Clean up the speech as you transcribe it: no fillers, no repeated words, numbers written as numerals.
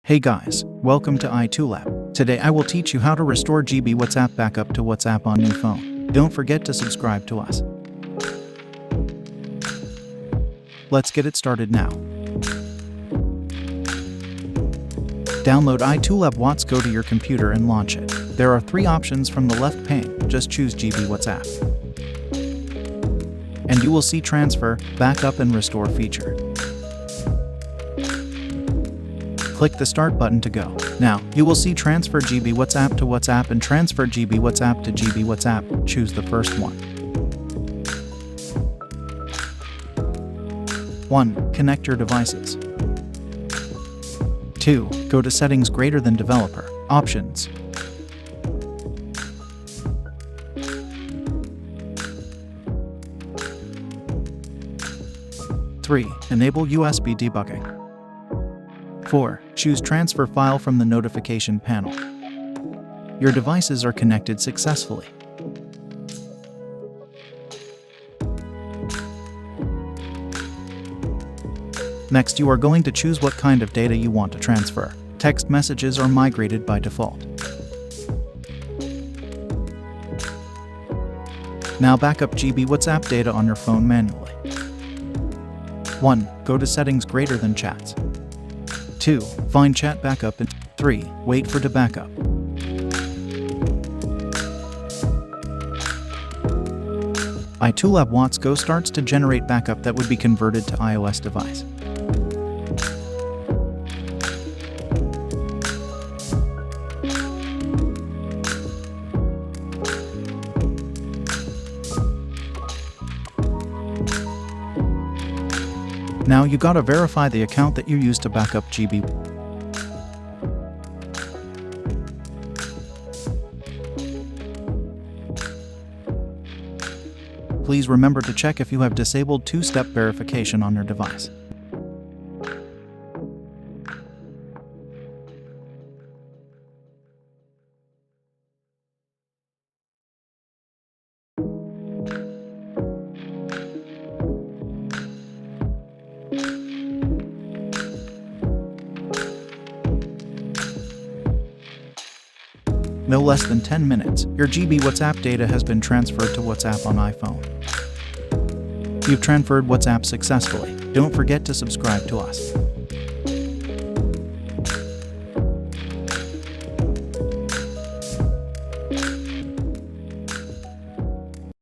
Hey guys, welcome to iToolab. Today I will teach you how to restore GB WhatsApp backup to WhatsApp on new phone. Don't forget to subscribe to us. Let's get it started now. Download iToolab WatsGo to your computer and launch it. There are 3 options from the left pane, just choose GB WhatsApp. And you will see Transfer, Backup and Restore feature. Click the Start button to go. Now, you will see Transfer GB WhatsApp to WhatsApp and Transfer GB WhatsApp to GB WhatsApp. Choose the first one. 1. Connect your devices. 2. Go to Settings greater than Developer. Options. 3. Enable USB debugging. 4. Choose Transfer File from the notification panel. Your devices are connected successfully. Next, you are going to choose what kind of data you want to transfer. Text messages are migrated by default. Now back up GB WhatsApp data on your phone manually. 1. Go to Settings greater than Chats. 2. Find Chat Backup. And 3. Wait for to backup. iToolab WatsGo starts to generate backup that would be converted to iOS device. Now you gotta verify the account that you used to back up GB. Please remember to check if you have disabled 2-step verification on your device. No less than 10 minutes, your GB WhatsApp data has been transferred to WhatsApp on iPhone. You've transferred WhatsApp successfully. Don't forget to subscribe to us.